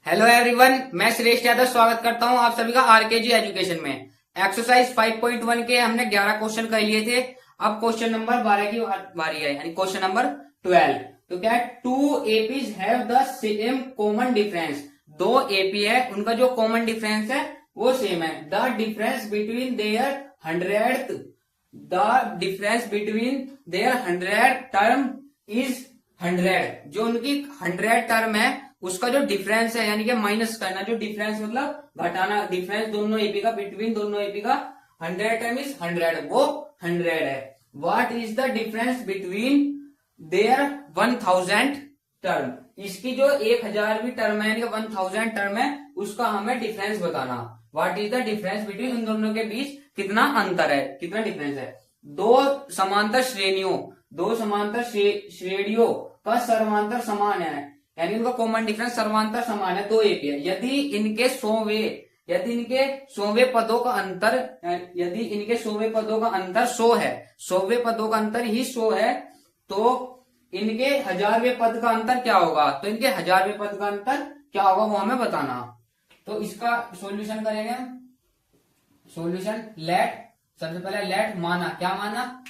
Hello everyone, मैं श्रेष्ठ यादव स्वागत करता हूं आप सभी का आरकेजी एजुकेशन में। एक्सरसाइज 5.1 के हमने 11 क्वेश्चन कर लिए थे। अब क्वेश्चन नंबर 12 की बारी है, यानी क्वेश्चन नंबर 12। तो क्या है, two APs have the same common difference. दो एपी है, उनका जो कॉमन डिफरेंस है वो सेम है। The difference between their hundred term is 100। जो उनकी 100 टर्म है उसका जो डिफरेंस है, यानी कि माइनस करना, जो डिफरेंस मतलब घटाना, डिफरेंस दोनों एपी का, बिटवीन दोनों एपी का 100 टर्म इज 100, वो 100 है। What is the difference between there 1000 term. इसकी जो 1000वीं टर्म है, यानी कि 1000 टर्म है, उसका हमें डिफरेंस बताना। What is the difference between, उन दोनों के बीच कितना अंतर है, कितना डिफरेंस है। दो समांतर श्रेणियों का सर्वांतर समान है, यानी उनका कॉमन डिफरेंस सर्वांतर समान है, दो एपी है। यदि इनके 100वें पदों का अंतर 100 है, 100वें पदों का अंतर ही 100 है, तो इनके 1000वें पद का अंतर क्या होगा। तो इनके 1000वें पद का अंतर क्या होगा वो हमें बताना। तो इसका सॉल्यूशन करेंगे हम। सॉल्यूशन लेट, सबसे पहले लेट माना, क्या माना,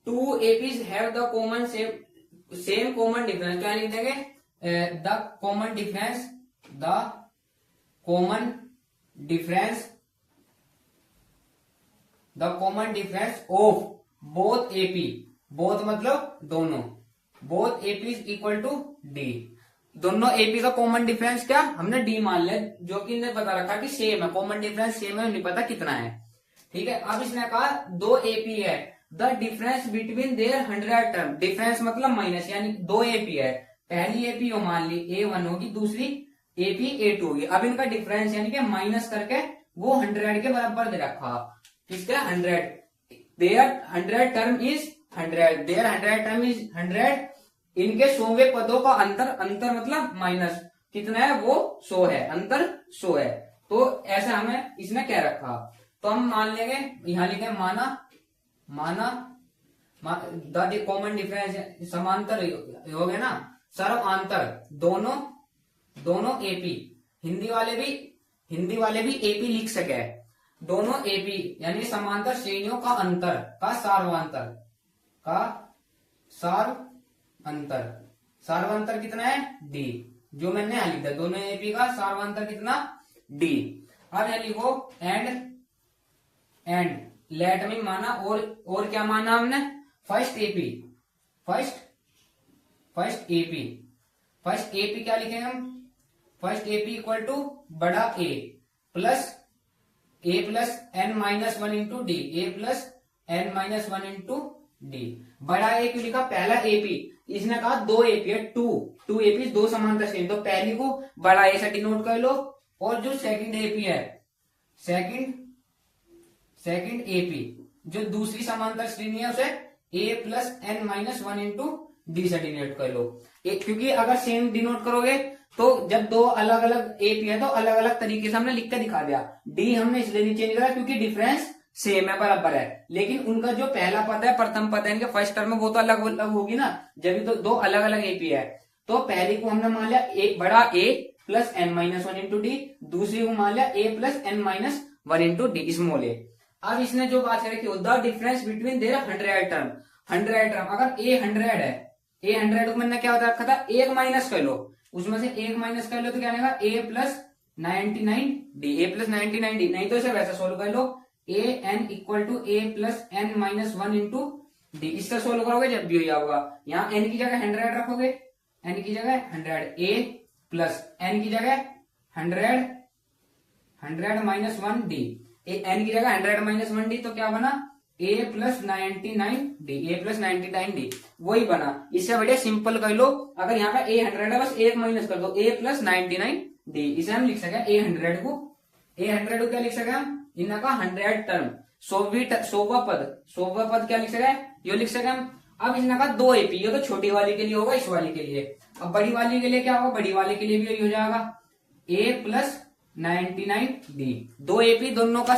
two APs have the common same common difference. क्या लिख देंगे, the common difference of both AP, both मतलब दोनों, both AP is equal to D. दोनों एपी का कॉमन डिफरेंस क्या हमने डी मान लिया, जो कि इन्हें पता रखा कि सेम है, कॉमन डिफरेंस सेम है, नहीं पता कितना है। ठीक है, अब इसने कहा दो एपी है, the difference between there 100 term. Difference मतलब माइनस, यानी दो एपी है, पहली एपी मान ली A1 होगी, दूसरी एपी A2 होगी। अब इनका डिफरेंस यानी कि माइनस करके वो 100 के बराबर दे रखा। किसका 100, देयर 100 टर्म इज 100। इनके 100वें पदों का अंतर मतलब माइनस कितना है, वो 100 है, अंतर 100 है। तो ऐसा हमें इसने कह रखा, तो हम मान लेंगे, यहां लिखे माना द कॉमन डिफरेंस, समांतर हो गया ना, सर्वांतर, दोनों एपी, हिंदी वाले भी एपी लिख सके। दोनों एपी यानी समांतर श्रेणियों का अंतर का सार्वंतर कितना है, डी। जो मैंने यहां लिखा, दोनों एपी का सार्वंतर कितना, डी। अब यहां लिखो एंड लेट में माना, और क्या माना हमने, फर्स्ट एपी क्या लिखेंगे हम, फर्स्ट एपी इक्वल टू बड़ा A plus n-1 into D, n-1 into D. बड़ा ए क्यों लिखा, पहला एपी, इसने कहा दो एपी है, टू एपी, दो समांतर श्रेणी, तो पहली को बड़ा ए से डिनोट कर लो, और जो सेकंड एपी है, सेकंड एपी जो दूसरी समांतर श्रेणी है, उसे a+n-1 इंटू डी से डिनोट कर लो। क्योंकि अगर सेम डिनोट करोगे तो जब दो अलग अलग एपी है तो अलग अलग तरीके से हमने लिख के दिखा दिया। डी हमने इसलिए नीचे नहीं करा क्योंकि डिफरेंस सेम है, बराबर है, लेकिन उनका जो पहला पद है, प्रथम पद है, इनके फर्स्ट टर्म में, वो तो अलग अलग होगी ना, जब तो दो अलग अलग एपी है। तो पहली को हमने मान लिया बड़ा A plus n-1 into D, दूसरी को मान लिया a+n-1 इंटू डी, स्मॉल ए। अब इसने जो बात रखी, the difference between there 100 term, 100 term, अगर ए 100 है, ए 100 को मैंने क्या बता रखा था, एक माइनस कर लो, उसमें से एक माइनस कर लो तो क्या आएगा, a+99d, a+99d। नहीं तो इसे वैसा सोल्व कर लो, an equal to a+n-1 into D. इससे सोल्व करोगे जब भी हो जाओगा, यहाँ n की जगह 100 रखोगे, n की जगह 100, a प्लस n की जगह 100-1d, n की जगह 100-1d, तो क्या बना, a+99d, वही बना। इससे बढ़िया सिंपल कर लो, अगर यहाँ पे a100 है, बस एक माइनस कर दो, a+99d। इसे हम लिख सके a100 को क्या लिख सके हम, इनका 100 टर्म, 100वां पद क्या लिख सके, यो लिख सके हम। अब इनका दो एपी, ये तो छोटी वाली के लिए होगा, इस वाली के लिए। अब बड़ी वाली के लिए क्या होगा, बड़ी वाली के लिए भी यही हो जाएगा, a+99d। दो एपी, दोनों का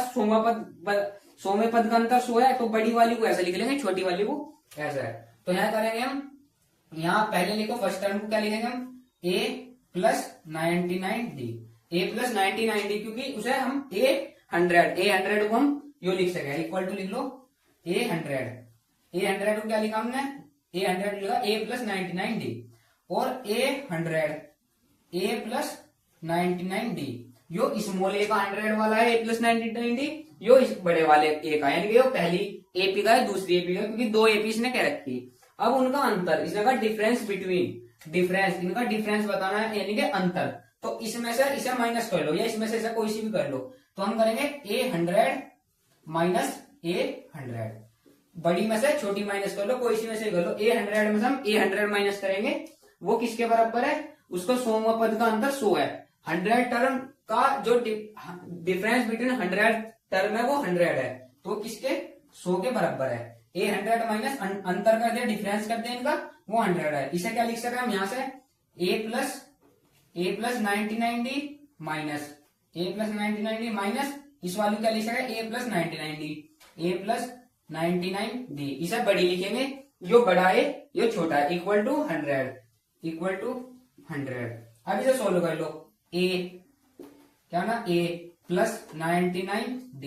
100वें पद का अंतर 100 है, तो बड़ी वाली को ऐसा लिख लेंगे, छोटी वाली को ऐसा है। तो यहाँ करेंगे हम, यहाँ पहले लिखो फर्स्ट टर्म को क्या लिखेंगे हम, a plus 99D, a plus 99D, क्योंकि उसे हम A100 को हम यो लिख सके, इक्वल टू लिख लो A100 को क्या लिखा हमने, A100 लिखा a प्लस 99D, और A प्लस 99D यो स्मॉल ए का 100 वाला है, a प्लस 99D यो इस बड़े वाले ए का, यानी कि यो पहली एपी का है, दूसरी एपी का, क्योंकि दो एपी इसने कह रखी। अब उनका अंतर, इसने कहा डिफरेंस बिटवीन, डिफरेंस, इनका डिफरेंस बताना है, यानी कि अंतर। तो इसमें से इसे माइनस कर लो, या इसमें से इसे कोई सी भी कर लो, तो हम करेंगे A100 माइनस A100, बड़ी में से छोटी माइनस कर लो, कोई सी में से कर लो। A100 में से हम A100 माइनस करेंगे, वो किसके बराबर है, उसको 100वां पद का अंतर 100 है। 100 टर्म का जो डिफरेंस बिटवीन 100 टर्म है वो 100 है, तो किसके 100 के बराबर है। A100 माइनस अंतर कर दिया, डिफरेंस कर दिया इनका, वो 100 है। इसे क्या लिख सकते हैं हम यहाँ से, a plus 99D minus minus इस वाली क्या लिख सकते हैं, a प्लस 99D, इसे बड़ी लिखेंगे, यो बड़ा है यो छोटा है, इक्वल टू 100। अब इसे सोल्व कर लो, क्या ना a प्लस 99D,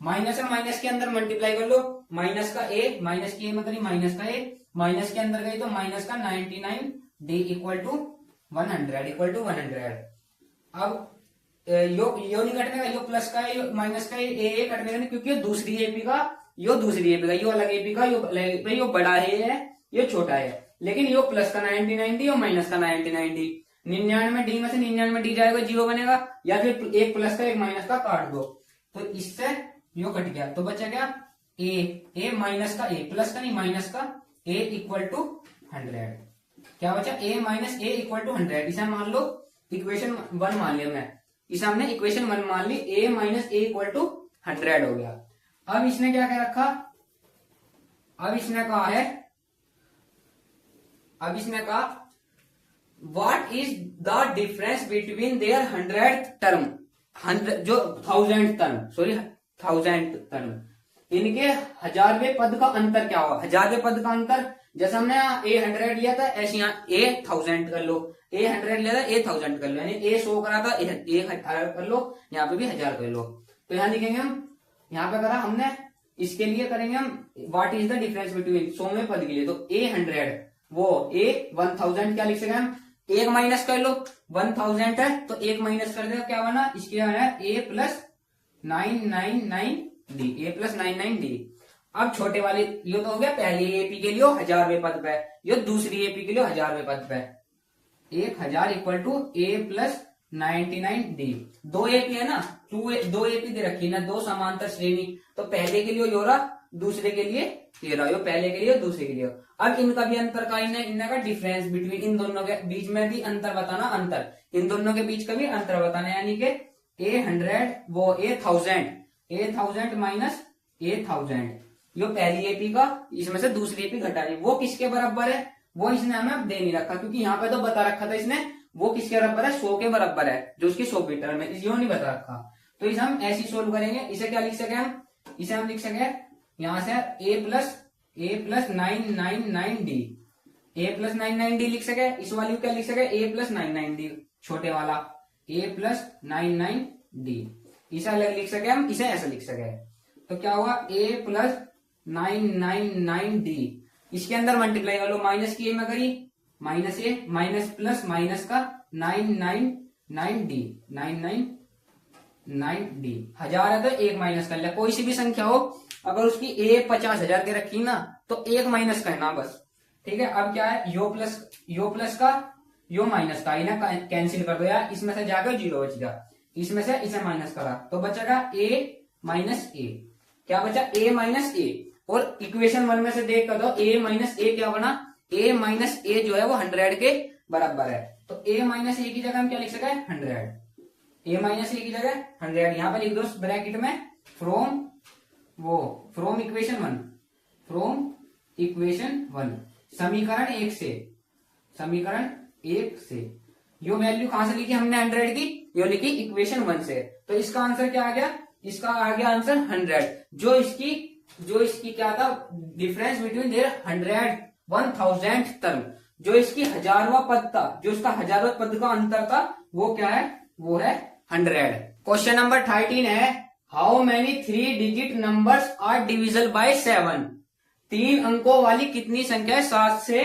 माइनस है, माइनस के अंदर मल्टीप्लाई कर लो, माइनस का a, माइनस की में करी माइनस का a, माइनस के अंदर गई तो माइनस का 99D इक्वल टू 100। अब यो नहीं कटने का, यो प्लस का है, माइनस का ए कटने का नहीं, क्योंकि यो दूसरी एपी का, यो अलग एपी का, यो बड़ा है यो छोटा है, लेकिन यो प्लस का 99D और माइनस का 99D, 99D में से 99D जाएगा, 0 बनेगा, या फिर एक प्लस का एक माइनस का काट दो, तो इससे यो कट गया, तो बचा क्या ए माइनस का, ए प्लस का नहीं माइनस का, ए इक्वल टू 100, क्या बचा a minus A equal to 100, इसे मान लो इक्वेशन 1 मान लिया मैं, इसे हमने इक्वेशन 1 मान ली, a minus A equal to 100 हो गया। अब इसने क्या कह रखा, अब इसने कहा what is the difference between there 100 term, 100 जो 1000 टर्म, इनके 1000वें पद का अंतर क्या होगा। 1000वें पद का अंतर, जैसे हमने A100 लिया था, ऐसे यहाँ A1000 कर लो, A100 लिया था A1000 कर लो, यानी A 100 करा था A1000 कर लो, यहाँ पे भी 1000 कर लो, तो यहाँ लिखेंगे हम, यहाँ पे करा हमने, इसके लिए करेंगे हम what is the difference between 100वें पद के लिए, तो A100 वो A1000 क्या लिख सकते हैं हम, एक माइनस कर लो, 1000 है तो एक माइनस कर देगा, क्या बना, इसके है A प्लस 999D। अब छोटे वाले, यो तो हो गया पहली एपी के लिए 1000वें पद पे, यो दूसरी एपी के लिए 1000वें पद पे, 1000 equal to a plus 99D, दो एपी है ना, दो एपी दे रखी ना, दो समांतर श्रेणी, तो पहले के लिए यो रहा, दूसरे के लिए ये रहा, यो पहले के लिए दूसरे के लिए। अब इनका भी अंतर का, इनका डिफरेंस बिटवीन, इन दोनों के बीच में भी अंतर बताना, इन दोनों के बीच का भी अंतर बताना, यानी कि A100 वो A1000 माइनस A1000, यो पहली एपी का, इसमें से दूसरी एपी घटा दी, वो किसके बराबर है, वो इसने हमें दे नहीं रखा, क्योंकि यहाँ पे तो बता रखा था इसने, वो किसके बराबर है, 100 के बराबर है, जो उसकी 100 मीटर में, यो नहीं बता रखा, तो इसे हम ऐसी सोल्व करेंगे। इसे क्या लिख सके हम, इसे हम लिख सके यहाँ से a प्लस 999D लिख सके, इस वाली को क्या लिख सके, a प्लस 99D, छोटे वाला a प्लस 99D, इसे अलग लिख सके हम, इसे ऐसा लिख सके, तो क्या हुआ a प्लस 999D, इसके अंदर मल्टीप्लाई कर लो, माइनस की ए में करी, माइनस ए, माइनस प्लस माइनस का 999D, 1000 है तो एक माइनस कर लिया, कोई सी भी संख्या हो, अगर उसकी ए 50,000 के रखी ना, तो एक माइनस करना बस, ठीक है। अब क्या है, यो प्लस का यो माइनस का, इन्हें कैंसिल कर दो यार, इसमें से जाकर 0 बच गया, इसमें से इसे माइनस करा तो बचेगा a माइनस ए, क्या बचा a माइनस ए, और इक्वेशन 1 में से देख कर दो a माइनस ए क्या बना, a माइनस ए जो है वो 100 के बराबर है, तो a माइनस ए की जगह हम क्या लिख सकते हैं, 100, a माइनस ए की जगह 100, यहाँ पे लिख दो ब्रैकेट में फ्रॉम इक्वेशन 1, समीकरण 1 से यो वैल्यू कहां से लिखी हमने 100 की, यो लिखी इक्वेशन 1 से, तो इसका आंसर क्या आ गया, इसका आ गया आंसर 100, जो इसकी क्या था, डिफरेंस बिटवीन देयर 1000 टर्म, जो इसकी हजारवा पद था, जो इसका हजारवा पद का अंतर था, वो क्या है, वो है 100। क्वेश्चन नंबर 13 है, how many 3 digit numbers are divisible by 7। 3 अंकों वाली कितनी संख्या 7 से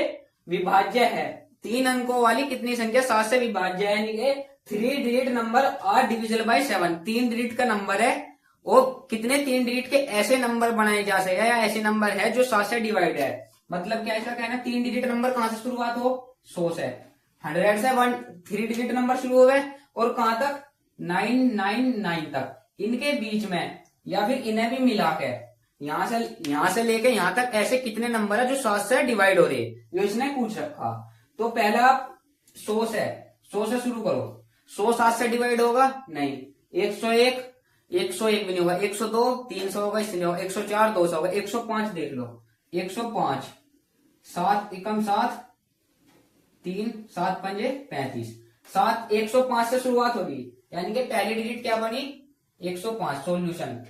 विभाज्य है। 3 अंकों वाली कितनी संख्या 7 से विभाज्य है, यानी कि 3 digit number are divisible by 7। 3 digit का नंबर है, वो कितने 3 डिजिट के ऐसे नंबर बनाए जा सके या ऐसे नंबर है जो 7 से डिवाइड है। मतलब क्या ऐसा कहना, 3 डिजिट नंबर कहां से शुरुआत हो, 100 से, 100 से 3 डिजिट नंबर शुरू हुए और कहां तक, 999 तक, इनके बीच में या फिर इन्हें भी मिला के यहां से लेके यहां तक ऐसे कितने नंबर है जो 7 से डिवाइड हो रहे, जो इसने पूछ रखा। तो पहला आप 100 से शुरू करो। 100 7 से डिवाइड होगा नहीं, 101 101 भी नहीं होगा, 102 300 होगा, इसलिए होगा, 104 200 होगा, 105 देख लो, 105 7 एकम 7 3 7 पंजे 35, 7 105 से शुरुआत होगी, यानी कि पहली डिजिट क्या बनी 105। सॉल्यूशन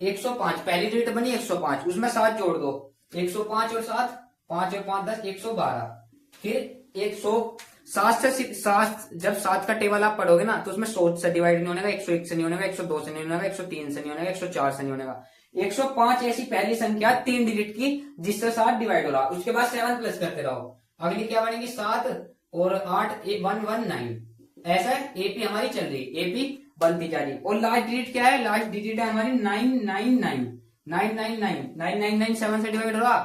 105 पहली डिजिट बनी 105, उसमें 7 जोड़ दो, 105 और 7 5 और 5 10 112। फिर 107 से 7, जब 7 का टेबल आप पढ़ोगे ना तो उसमें 100 से डिवाइड नहीं होने का, 101 से नहीं होने का, 102 से नहीं होने का, 103 से नहीं होने का, 104 से नहीं होने का। 105 ऐसी पहली संख्या 3 डिजिट की जिससे 7 डिवाइड हो रहा, उसके बाद 7 प्लस करते रहो, अगली क्या बनेगी 7 और 8 119। ऐसा एपी हमारी चल रही, एपी बनती जा रही। और लास्ट डिजिट क्या है, लास्ट डिजिट है हमारी 999 999 7 से डिवाइड हो रहा,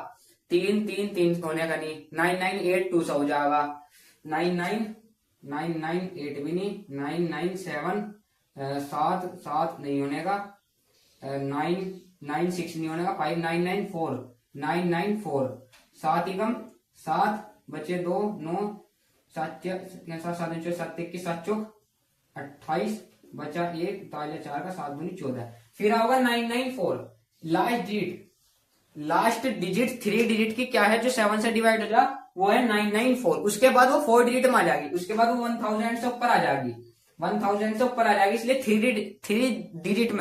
3 होने का नहीं, 998 2 से हो जाएगा, 998 भी नहीं, 997 7 नहीं होने का, 996 नहीं होने का, 994 7 एकम 7 बचे 2 9 7 7 की 7 चौक 28 बचा 1 ताले 4 का 7 दूनी 14। फिर होगा 994 लास्ट डिजिट 3 डिजिट की क्या है जो 7 से डिवाइड हो जा, वो है 994। उसके बाद वो 4 डिजिट में आ जाएगी, उसके बाद वो 1000 से ऊपर आ जाएगी, 1000 से ऊपर आ जाएगी, इसलिए 3 डिजिट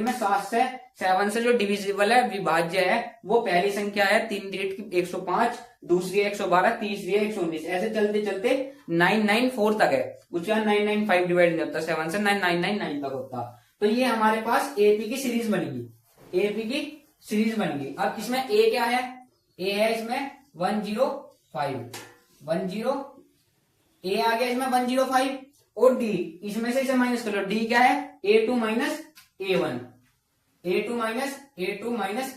में 7 से जो डिविजिबल है, विभाज्य है, वो पहली संख्या है 3 डिजिट की 105, दूसरी है 112, तीसरी है 119, ऐसे चलते चलते 994 तक है। उसके बाद 995 डिवाइड नहीं होता 7 से, 999 तक होता। तो ये हमारे पास एपी की सीरीज बनेगी, एपी की सीरीज बनेगी। अब इसमें ए क्या है, ए है इसमें 105 ए आ गया इसमें 105, और डी इसमें से इसे माइनस कर लो, डी क्या है A2 minus A1, A2 minus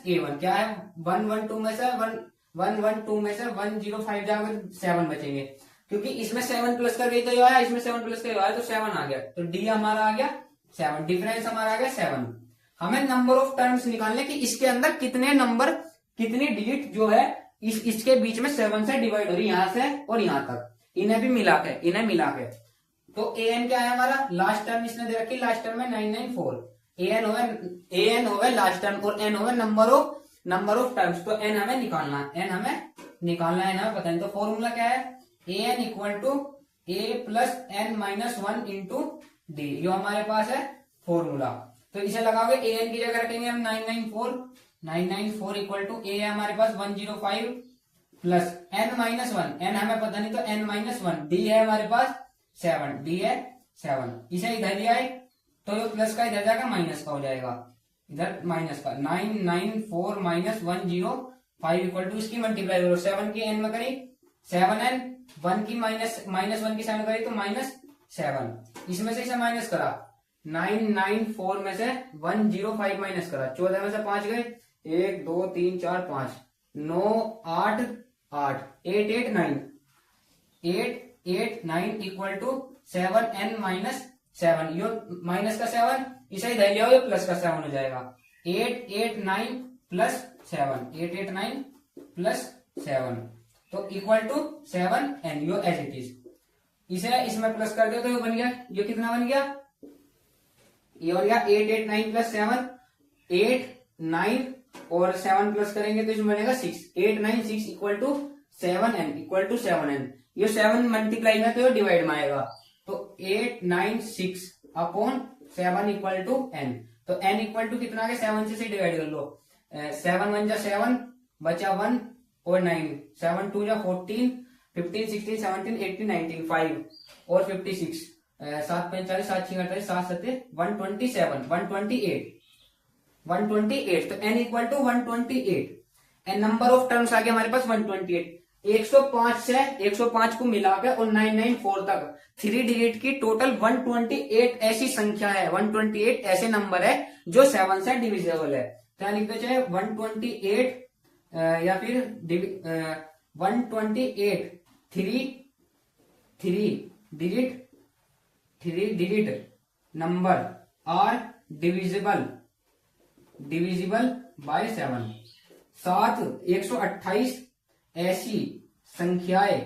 A1 क्या है 112 में से 112 में से 105 जाकर 7 बचेंगे, क्योंकि इसमें 7 प्लस कर गई तो आया, इसमें 7 प्लस कर आया तो 7 आ गया, तो डी हमारा आ गया 7, डिफरेंस हमारा आ गया 7। हमें नंबर ऑफ टर्म्स निकालने की, इसके अंदर कितने नंबर कितनी डिजिट जो है इसके बीच में 7 से डिवाइड हो रही, यहां से और यहां तक, इन्हें मिला के। तो एन क्या है हमारा, लास्ट टर्म इसने दे रखी, लास्ट टर्म में 994, एन होवे लास्ट टर्म और एन होवे नंबर ऑफ टर्म्स। तो एन हमें निकालना है, एन हमें पता नहीं। तो फॉर्मूला क्या है, N equal to A plus N minus 1 into D, जो हमारे पास है फॉर्मूला। तो इसे लगाओगे, ए एन की जगह रखेंगे हम 994 इक्वल टू ए है हमारे पास 105 प्लस एन माइनस 1, एन हमें पता नहीं तो एन माइनस 1, डी है हमारे पास 7, डी है 7, इसे इधर लिया है तो ये प्लस का इधर जाएगा माइनस का हो जाएगा, इधर माइनस का 994 माइनस 105 इक्वल टू, इसकी मल्टीप्लाई करो 7 की एन में करी 7n, 1 की माइनस 1 की 7 करी तो माइनस 7, इसमें से इसे माइनस करा 994 में से 105 माइनस करा, 14 में से 5 गए 1 2 3 4 5 9 8 8 8 8 9 8 8 9 इक्वल टू 7n माइनस 7, यो माइनस का 7 इसे इधर ले आओ, ये प्लस का 7 हो जाएगा, 8 8 9 प्लस 7, 8 8 9 प्लस 7, तो इक्वल टू 7n, यो एज इट इज। इसे इसमें प्लस कर दो तो ये बन गया, ये कितना बन गया, ये बन गया 8 8 9 प्लस 7, 8 9 और 7 प्लस करेंगे तो इसमें बनेगा 6, 8 9 6 इक्वल टू 7n, ये 7 मल्टीप्लाई में तो ये डिवाइड में आएगा, तो 8 9 6 अपॉन 7 इक्वल टू n, तो n इक्वल टू कितना आ गया 7 से डिवाइड कर लो, 7 1 जा 7 बचा 1 और 9, 7 2 जा 14, 15 16 17 18 19 5 और 56, 7 45 7 6 48 7 7 127 128 तो n equal to 128 and number of terms आ गया हमारे पास 128। 105 से 105 को मिलाकर और 994 तक 3 डिजिट की टोटल 128 ऐसी संख्या है, 128 ऐसे नंबर है जो 7 से डिविजिबल है। तो यानी कि चाहे 128 या फिर 128 3 digit number are divisible by 7। 128 ऐसी संख्याएं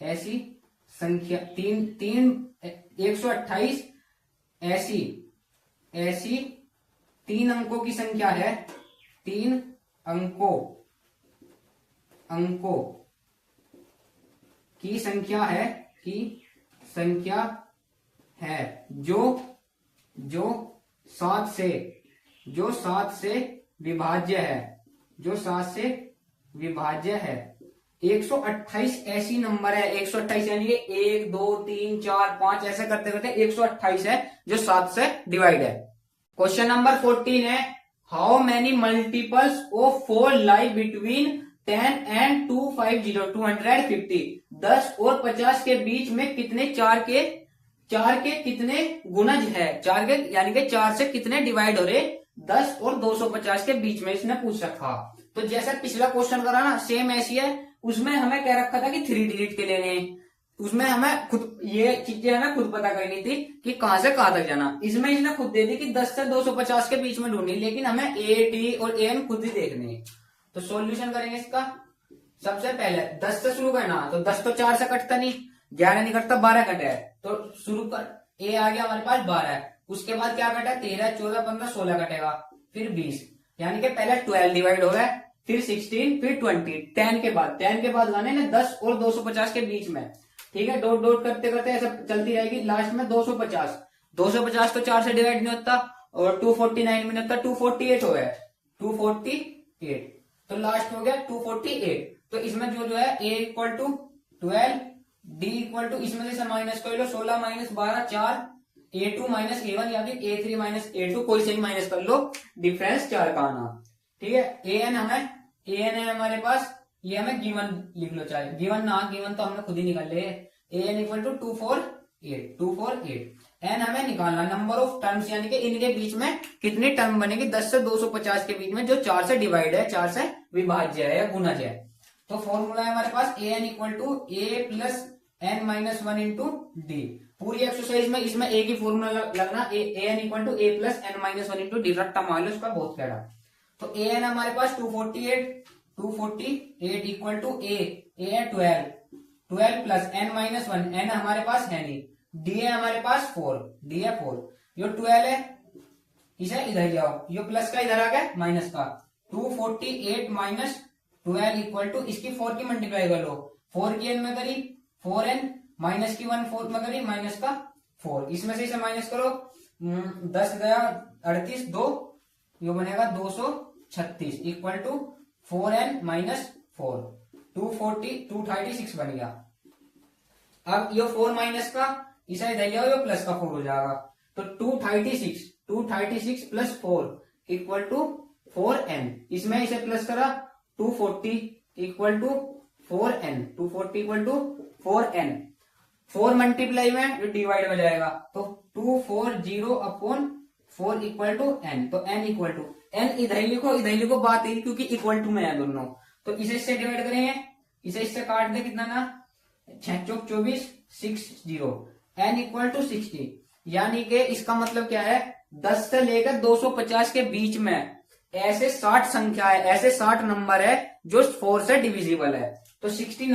128 ऐसी 3 अंकों की संख्या है, 3 अंकों की संख्या है जो 7 से विभाज्य है। 128 ऐसी नंबर है, 128 यानी 1 2 3 4 5 ऐसे करते करते 128 है जो 7 से डिवाइड है। क्वेश्चन नंबर 14 है, how many multiples of 4 lie between 10 and 250 250 10 और 50 के बीच में कितने चार के कितने गुणज है, चार के यानी कि 4 से कितने डिवाइड हो रहे 10 और 250 के बीच में इसने पूछ रखा। तो जैसा पिछला क्वेश्चन करा ना सेम ऐसी है, उसमें हमें कह रखा था कि 3 डिजिट के लेने, उसमें हमें खुद ये चीजें हमें खुद पता करनी थी कि कहां से कहां तक जाना। इसमें इसने खुद दे दी कि 10 से 250 के बीच में ढूंढनी, लेकिन हमें ए डी और ए एन खुद ही देखने हैं। तो सॉल्यूशन करेंगे इसका। सबसे पहले 10 से शुरू करना, तो 10 तो 4 से कटता नहीं, 11 नहीं कटता, 12 कटा है, तो शुरू कर ए आ गया हमारे पास 12। उसके बाद क्या कटा, 13 14 15 16 कटेगा, फिर 20, यानी कि पहले 12 डिवाइड हो गया, फिर 16, फिर 20, 10 के बाद गाने ना 10 और 250 के बीच में, ठीक है। डॉट डॉट करते करते ऐसा चलती रहेगी, लास्ट में 250 तो 4 से डिवाइड नहीं होता और 249 में नहीं होता, 248 हो गया, 248 तो लास्ट हो गया 248। तो इसमें जो है a equal to 12, d equal to इसमें से माइनस कर लो 16 माइनस 12 4, a2 माइनस a1 या फिर a3 माइनस a2 कोई से ही माइनस कर लो, डिफरेंस 4 का आना, ठीक है। an है हमारे पास, ये हमें गिवन लिख लो, चाहे गिवन तो हमने खुद ही निकाल ले। an इक्वल टू 248 एन हमें निकालना नंबर ऑफ टर्म्स, यानी कि इनके बीच में कितनी टर्म बनेगी 10 से 250 के बीच में जो 4 से डिवाइड है, 4 से विभाज्य है या गुणज है। तो फॉर्मूला है हमारे पास an equal to a plus n minus 1 into D. पूरी एक्सरसाइज में इसमें एक ही फॉर्मूला लगना, an equal to a plus n minus 1 into D, रट्टा मान लो उसका बहुत प्यारा। तो an हमारे पास 248 इक्वल टू a है 12 प्लस n माइनस 1, n हमारे पास है नहीं, d है हमारे पास 4, यो 12 है, इसे इधर जाओ, यो प्लस का इधर आ गया माइनस का, 248 माइनस 12 इक्वल टू इसकी 4 की मल्टीप्लाई कर लो, 4 की n में करी 4n, माइनस की 1 4 में करी माइनस का 4, इसमें से इसे माइनस करो, 10 गया 38 2, यो बनेगा 236 इक्वल टू 4n माइनस 4, 236 बन गया। अब ये 4 माइनस का इसे इधर जाओ, ये प्लस का 4 हो जाएगा, तो 236 प्लस 4 इक्वल टू 4n, इसमें इसे प्लस करा 240 equal to 4n, 240 equal to 4n, 4 multiply में जो डिवाइड हो जाएगा, तो 240 अपॉन 4 इक्वल टू n, तो n इक्वल टू n इधर ही लिखो बात ही, क्योंकि इक्वल टू में है दोनों, तो इसे इससे डिवाइड करेंगे, इसे इससे काट दे, कितना ना 6 चौक 24 60, n इक्वल टू 60, यानी कि इसका मतलब क्या है 10 से लेकर 250 के बीच में ऐसे 60 संख्या है, ऐसे 60 नंबर है जो 4 से डिविजिबल है। तो 60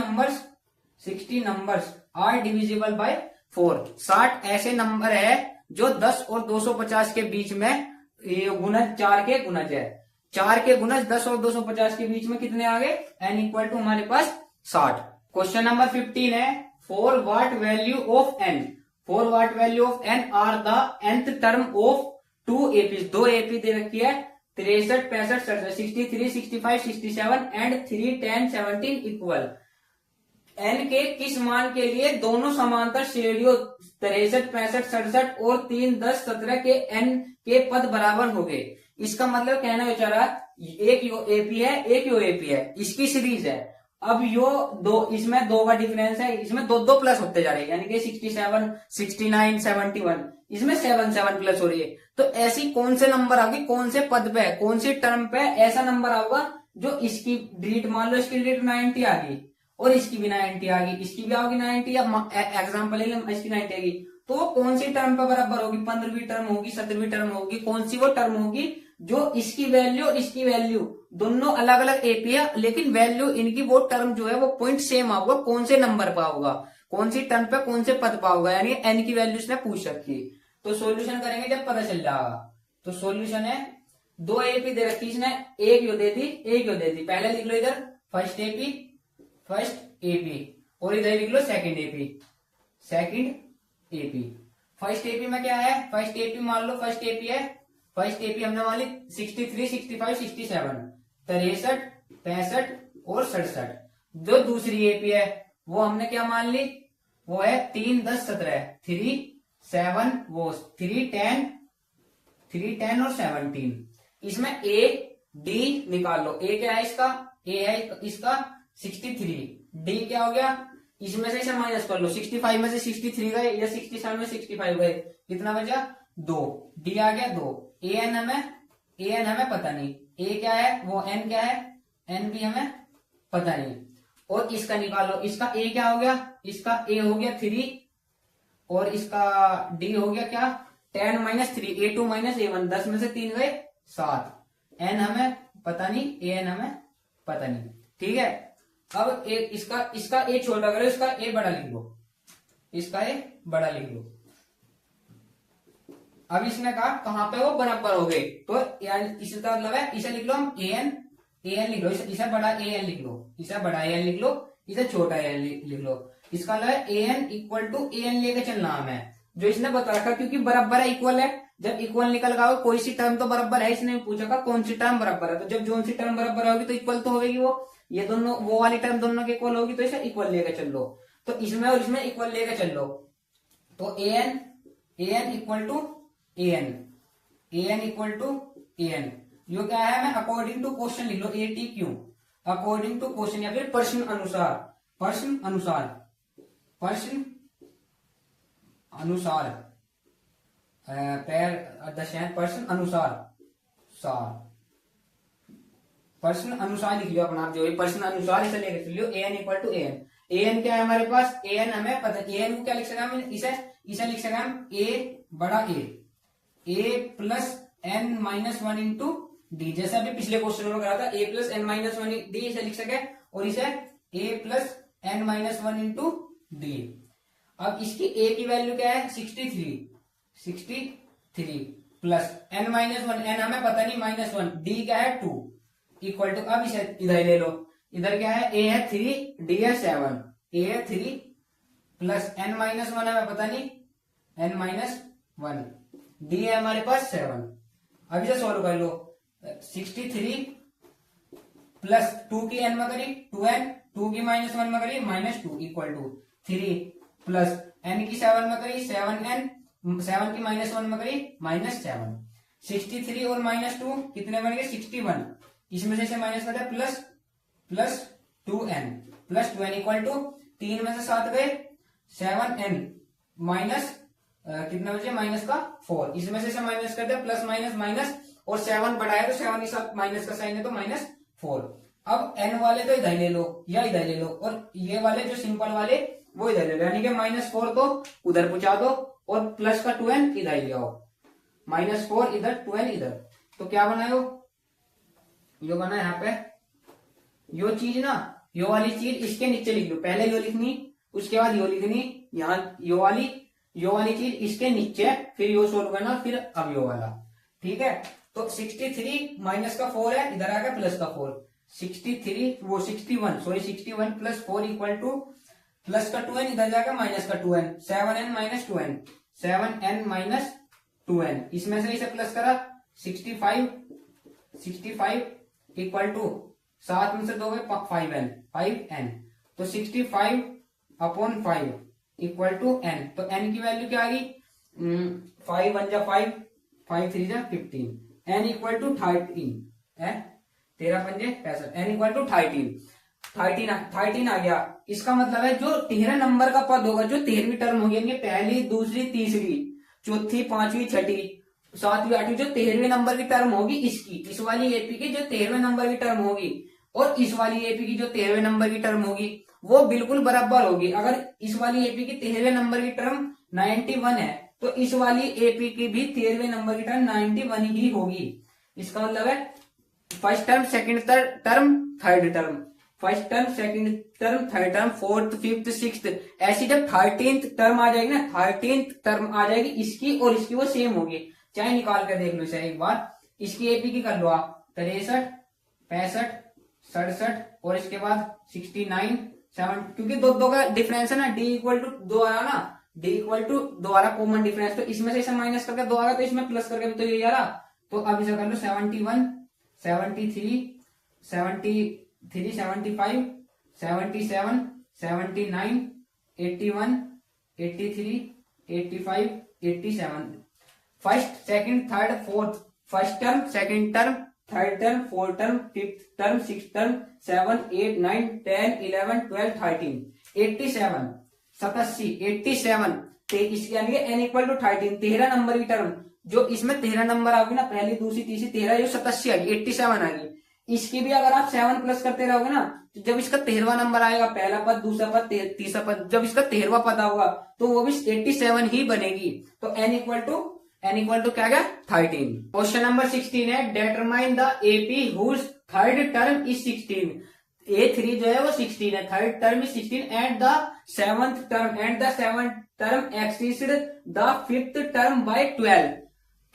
नंबर्स आर डिविजिबल बाय 4, 60 ऐसे नंबर है जो 10 और 250 के बीच में गुणज 4 के गुणज है, 4 के गुणज 10 और 250 के बीच में कितने आ गए, n इक्वल टू हमारे पास 60। क्वेश्चन नंबर 15 है, for what value of n are the nth term of 2 AP, 2 AP दे रखी है, 63 65 67 63 65 67 एंड 3 10 17 इक्वल। n के किस मान के लिए दोनों समांतर श्रेणियों 63 65 67 और 3 10 17 के n के पद बराबर हो गए। इसका मतलब कहना बेचारा एक यो एपी है, एक यो एपी है, इसकी सीरीज है। अब यो दो, इसमें दो का डिफरेंस है, इसमें दो दो प्लस होते जा रहे हैं, यानी कि 67 69 71, इसमें 7 7 प्लस हो रही है। तो ऐसी कौन से नंबर आगे, कौन से पद पे, कौन सी टर्म पे ऐसा नंबर आऊगा जो इसकी डिलीट, मान लो इसकी डिलीट 90 आ गई और इसकी भी 90 आ गई, इसकी भी आओगी 90, या एग्जाम्पल इसकी 90 आएगी, तो कौन सी टर्म पे बराबर होगी? 15वीं टर्म होगी, 17वीं टर्म होगी, कौन सी वो टर्म होगी जो इसकी वैल्यू और इसकी वैल्यू दोनों अलग अलग एपी है, लेकिन वैल्यू इनकी वो टर्म जो है वो पॉइंट सेम आऊगा। कौन से नंबर पर होगा, कौन सी टर्म पे कौन से पद पर होगा, यानी एन की वैल्यू इसने पूछ रखी। तो सॉल्यूशन करेंगे जब पता चल जाएगा। तो सॉल्यूशन है, दो एपी दे रखी इसने, एक यो दे दी, एक यो दे दी। पहले लिख लो इधर फर्स्ट एपी और इधर लिख लो सेकंड एपी। फर्स्ट एपी में क्या है? फर्स्ट एपी मान लो फर्स्ट एपी है, फर्स्ट एपी हमने मान ली 63 65 67 63 65 और 67। जो दूसरी एपी है वो हमने क्या मान ली? वो है 3 10 17 3 7 वो 3 10 और 17। इसमें ए डी निकाल लो। ए क्या है इसका? ए है इसका 63। डी क्या हो गया? इसमें से इसे माइनस कर लो, 65 में से 63 गए या 67 में 65 गए, कितना बचा? 2। डी आ गया 2। ए एन हमें पता नहीं, ए क्या है वो, एन क्या है, एन भी हमें पता नहीं। और इसका निकालो, इसका ए क्या हो गया? इसका ए हो गया 3 और इसका डी हो गया क्या? 10 - 3 A2 - A1, 10 में से 3 गए 7। एन हमें पता नहीं, ए एन हमें पता नहीं। ठीक है, अब इसका ए छोटा करो, इसका ए बड़ा लिख लो, इसका ए बड़ा लिख लो। अब इसने कहा कहां पे वो बराबर हो गए, तो इसका मतलब है इसे लिख लो हम ए एन लिख लो, इसे बड़ा ए एन लिख लो, इसे बड़ा ए एन लिख लो, इसे छोटा ए एन लिख लो। इसका मतलब है A N equal to A N लेके चलना हमें, जो इसने बता रखा, क्योंकि बराबर है, इक्वल है। जब इक्वल निकल गया कोई सी टर्म तो बराबर है, इसने पूछा था कौन सी टर्म बराबर है, तो जब जो सी टर्म बराबर होगी तो इक्वल तो होगी वो, ये दोनों वो वाली टर्म दोनों के इक्वल होगी, तो इसे इक्वल लेके चल लो। तो इसमें और इसमें इक्वल लेके चल लो, तो A N equal to A N equal to A N. यो क्या है? मैं अकॉर्डिंग टू क्वेश्चन लिख लो, A T Q, according to question या फिर प्रश्न अनुसार, प्रश्न अनुसार लिख लियो अपना, जो प्रश्न अनुसार इसे लेकर चलियो। A N equal to A N क्या है हमारे पास? ए एन हमें पता, ए एन को क्या लिख सकते हम? इसे लिख सकते हम ए बड़ा A plus N -1 into D, जैसे अभी पिछले क्वेश्चन में करा था, ए प्लस एन -1 डी इसे लिख सके, और इसे ए प्लस एन -1 इंटू डी। अब इसकी ए की वैल्यू क्या है? 63 प्लस एन -1, एन हमें पता नहीं, -1, डी क्या है 2 इक्वल टू, अब इसे इधर ले लो, इधर क्या है? ए है 3, डी है 7, ए है 3 प्लस एन -1 हमें पता नहीं, एन -1, डी है हमारे पास 7। अब इसे सॉल्व कर लो, 63 प्लस 2 की एन में करी 2n, 2 की -1 में करी -2 इक्वल टू 3 प्लस एन की 7 में करी 7n, 7 की -1 में करी -7। 63 और -2 कितने बन गए? 61। इसमें से माइनस करते प्लस 2n इक्वल टू 3 में से 7 गए 7n माइनस कितना बचे? माइनस का 4। इसमें से माइनस करते प्लस माइनस और 7 बढ़ाया तो 7 के साथ माइनस का साइन है तो -4। अब n वाले तो इधर ले लो या इधर ले लो, और ये वाले जो सिंपल वाले वो इधर ले लो, यानी कि -4 तो उधर पहुंचा दो और प्लस का 2n इधर ले आओ, -4 इधर 2n इधर। तो क्या बनाए हो? यो बना यहाँ पे, यो चीज ना, यो वाली चीज इसके नीचे लिख लो, पहले यो लिखनी उसके बाद यो लिखनी, यहाँ यो वाली चीज इसके नीचे, फिर यो सोल्व करना, फिर अब यो वाला। ठीक है, तो 63 माइनस का 4 है, इधर आ गया प्लस का 4, 61 प्लस 4 इक्वल टू प्लस का 2n, इधर जाकर माइनस का 2n, 7n माइनस 2n, इसमें से इसे प्लस करा 65 65 इक्वल टू 7 में से 2 गए 5n तो 65 अपॉन 5 इक्वल टू n। तो n की वैल्यू क्या आ गई 5 1 जा 5 5 3 जा 15 n इक्वल टू 13 है 13 पंजे 65 n इक्वल टू 13 आ गया। इसका मतलब है जो 13 नंबर का पद होगा जो 13वीं टर्म होगी यानी पहली दूसरी तीसरी चौथी पांचवी छठी सातवीं आठवीं जो 13वें नंबर की टर्म होगी इसकी इस वाली एपी की जो 13वें नंबर की टर्म होगी और इस वाली एपी की जो 13वें नंबर की टर्म होगी वो बिल्कुल बराबर होगी। अगर इस वाली एपी की 13वें नंबर की टर्म 91 है तो इस वाली एपी की भी 13वें नंबर की टर्म 91 ही होगी। इसका मतलब है first term second term third term first term second term third term fourth fifth sixth ऐसी जब 13th टर्म आ जाएगी ना 13th टर्म आ जाएगी इसकी और इसकी वो सेम होगी। चाहे निकाल कर देख लो इसे एक बार इसकी एपी की कर लो आप 63 65 67 और इसके बाद 69 7 क्योंकि दो का डिफरेंस है ना डी इक्वल टू 2 आया ना डी इक्वल टू 2 आ रहा कॉमन डिफरेंस तो इसमें से इसे माइनस करके 2 आ रहा तो इसमें प्लस करके तो ये आ रहा। तो अब इसे कर लो 71 73 73 75 77 79 81 83 85 87 first second third fourth first term second term third term fourth term fifth term six term 7 8 9 10 11 12 13 87 87 इसके यानी n इक्वल टू 13 13 नंबर की टर्म जो इसमें 13 नंबर आ गई ना पहली दूसरी तीसरी 13 जो 87 आ गई 87 आ गई इसकी भी अगर आप 7 प्लस करते रहोगे ना तो जब इसका 13वां नंबर आएगा पहला पद दूसरा पद तीसरा पद जब इसका 13वां पद आएगा तो वो भी 87 ही बनेगी। तो n इक्वल टू क्या गया 13। क्वेश्चन नंबर 16 है determine the AP whose third term is 16 A3 जो है वो 16 है third term is 16 and the seventh term exceed the fifth term by 12।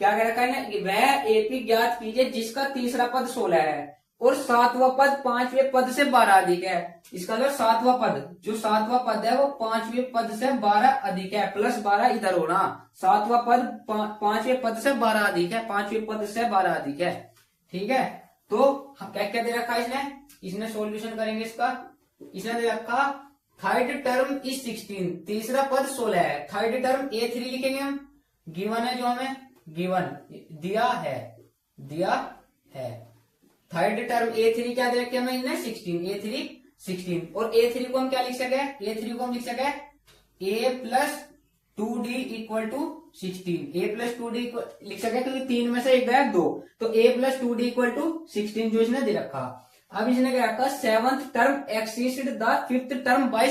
क्या कह रखा है ना वह एपी ज्ञात कीजिए जिसका तीसरा पद 16 है और सातवां पद पांचवें पद से 12 अधिक है। इसका मतलब सातवां पद जो सातवां पद है वो पांचवें पद से 12 अधिक है प्लस 12 इधर होना सातवां पद पांचवें पद से 12 अधिक है पांचवें पद से 12 अधिक है। ठीक है तो क्या क्या दे रखा है इसने सॉल्यूशन करेंगे इसका इसने दे रखा थर्ड टर्म इज 16 तीसरा पद 16 है थर्ड टर्म A3 लिखेंगे हम गिवन है जो हमें गिवन दिया है थर्ड टर्म A3 क्या दे रखे हमें 16 A3 16 और A3 को हम क्या लिख सके A3 को हम लिख सके A plus 2D equal to 16 A plus 2D लिख सके क्योंकि 3 में से एक गया 2 तो A plus 2D equal to 16 जो इसने दे रखा। अब इसने क्या रखा seventh term exceed the fifth term by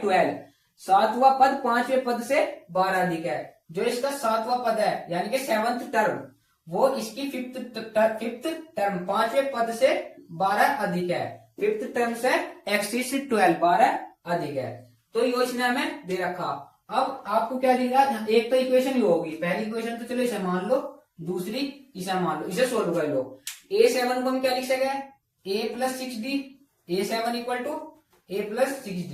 12 सातवां पद पांचवें पद से 12 अधिक है जो इसका सातवां पद है यानी कि सेवंथ टर्म वो इसकी फिफ्थ टर्म पांचवें पद से 12 अधिक है फिफ्थ टर्म से एक्सीड 12 अधिक है। तो ये इसने हमें दे रखा। अब आपको क्या दिया एक तो इक्वेशन ही होगी पहली इक्वेशन तो चलो इसे मान लो दूसरी इसे मान लो इसे सोल्व कर लो। A7 को हम क्या लिख सके A plus 6D A7 equal to A plus 6D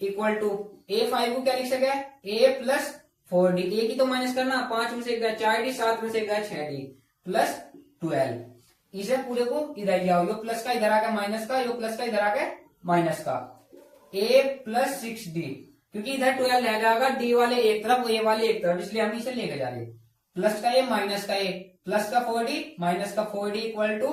equal to A5 को क्या लिख सके A प्लस 4D A की तो माइनस करना 5 में से गया 4D 7 में से गया 6D प्लस 12 इसे पूरे को इधर लिया यो प्लस का इधर आके माइनस का यो प्लस का इधर आके माइनस का A प्लस 6D क्योंकि इधर 12 रह जाएगा D वाले एक तरफ A वाले एक तरफ इसलिए हम इसे लेके जा रहे प्लस का A माइनस का A प्लस का 4D माइनस का 4D equal to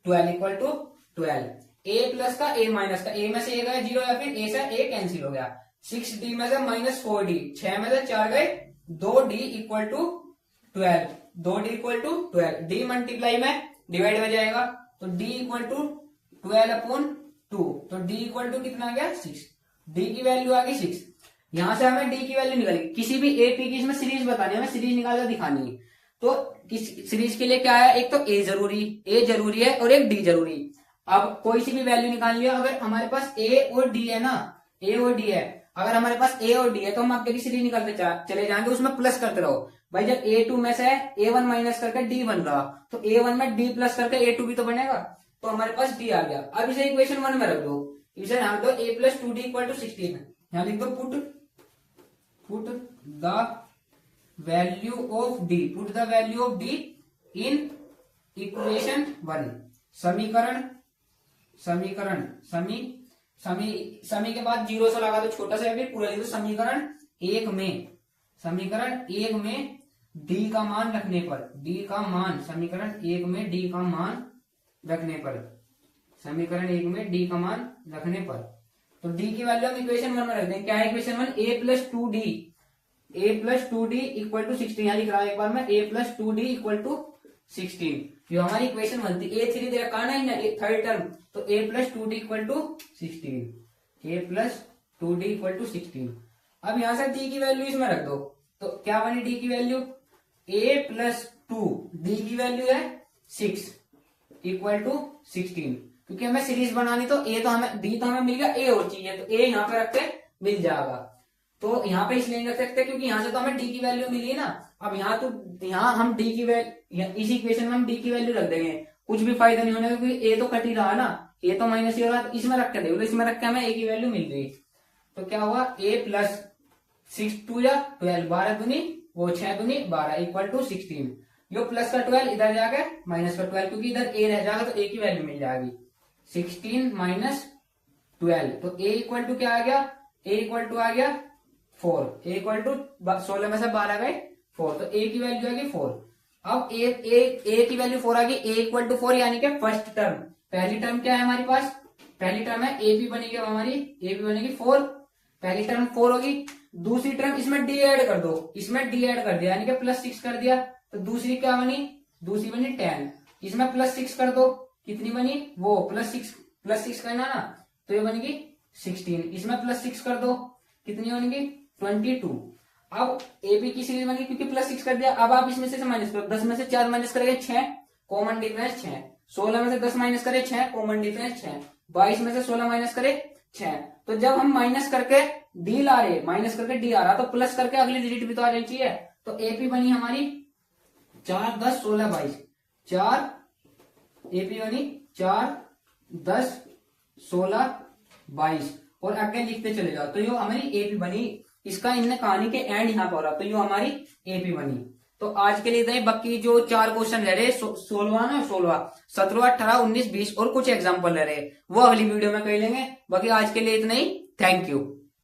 12 A plus का A माइनस का A में से A गया 0 या फिर A से A कैंसिल हो गया 6D में से माइनस 4D 6 में से 4 गए 2D equal to 12 D multiply में डिवाइड हो जाएगा तो D इक्वल टू 12/2 तो D इक्वल टू कितना आ गया 6 D की वैल्यू आ गई 6। यहां से हमें D की वैल्यू निकाली किसी भी एपी की इसमें सीरीज बतानी है हमें सीरीज निकाल कर दिखानी है तो सीरीज के लिए क्या है एक तो A जरूरी है और एक D जरूरी। अब कोई सी भी वैल्यू निकाल लिया अगर हमारे पास A और D है ना A और D है अगर हमारे पास A और D है तो हम आगे की सीरीज निकालते चले जाएंगे उसमें प्लस करते रहो भाई जब A2 में से A1 माइनस करके D बन रहा तो A1 में D प्लस करके A2 भी तो बनेगा तो हमारे पास D आ गया। अब इसे इक्वेशन 1 में रख दो इसे यहाँ दो A plus 2D equal to 16 यहाँ लिख दो put the value of D in equation 1 समीकरण समी के बाद जीरो से लगा दो छोटा सा, फिर पूरा लिख दो समीकरण एक में डी का मान रखने पर, डी का मान समीकरण एक में डी का मान रखने पर, समीकरण एक में डी का मान रखने पर, तो डी की वैल्यू हम इक्वेशन 1 में रख देंगे। क्या है equation 1? a plus two D equal to 16। यहां लिख रहा है एक बार में a plus two D equal to 16, जो हमारी इक्वेशन बनती है। a3 दे रखा है ना थर्ड टर्म, तो a plus two D equal to 16, a plus two D equal to 16। अब यहां से d की वैल्यू इसमें रख दो, तो क्या बनी d की value? a plus two, D की वैल्यू है 6 इक्वल टू 16। क्योंकि हमें सीरीज बनानी, तो a तो हमें d तो हमें मिल गया, a और चाहिए, तो a यहाँ पे रख के मिल जाएगा। तो यहाँ पे इसलिए रख सकते क्योंकि यहाँ से तो हमें d की वैल्यू मिली ना। अब यहाँ हम d की वैल्यू, इसी इक्वेशन में हम d की वैल्यू रख देंगे, कुछ भी फायदा नहीं होने का क्योंकि a तो कट ही रहा ना, a तो माइनस ही होगा, इसमें रख के देखो, इसमें रख के हमें a की वैल्यू मिल गई। तो क्या हुआ? a प्लस 6 2 या 12, 12 दूनी वो 6 दूनी 12 इक्वल टू 16। यो प्लस का 12 इधर जाकर माइनस का 12, क्योंकि इधर a रह जाएगा तो a की वैल्यू मिल जाएगी 16 माइनस 12। तो a इक्वल टू क्या आ गया? a इक्वल टू आ गया 4, a इक्वल टू 16 में से 12 गए 4, तो a की वैल्यू आ गई 4। अब a की वैल्यू 4 आ गई, a इक्वल टू 4 यानी कि फर्स्ट टर्म, पहली टर्म क्या है हमारे पास? पहली टर्म है ab बनेगी, हमारी ab बनेगी 4, पहली टर्म 4 होगी। दूसरी टर्म इसमें d ऐड कर दो, इसमें d ऐड कर दिया यानी कि प्लस 6 कर दिया, तो दूसरी क्या बनी? दूसरी बनी 10, इसमें प्लस 6 कर दो, कितनी बनी? वो प्लस 6 करना ना, तो ये बनेगी 16, इसमें प्लस 6 कर दो, कितनी बनेगी? 22। अब ए बी की सीरीज बनेगी क्योंकि प्लस 6 कर दिया। अब आप इसमें से माइनस करो, 10 में से 4 माइनस करेंगे 6, कॉमन डिफरेंस 6, 16 में से 10 माइनस करे 6, कॉमन डिफरेंस 6, 22 में से 16 माइनस करे 6। तो जब हम माइनस करके डी ला रहे, माइनस करके डी आ रहा, तो प्लस करके अगली डिजिट भी तो आ जानी चाहिए। तो एपी बनी हमारी 4 10 16 22, 4 एपी बनी 4 10 16 22, और आगे लिखते चले जाओ, तो ये हमारी एपी बनी। इसका इनने कहानी के एंड यहाँ पर हो रहा, तो ये हमारी एपी बनी। तो आज के लिए इतना, बाकी जो 4 क्वेश्चन रह रहे 16 ना 16 17 18 19 20 और कुछ एग्जाम्पल रह रहे, वो अगली वीडियो में कर लेंगे। बाकी आज के लिए इतना ही, थैंक यू।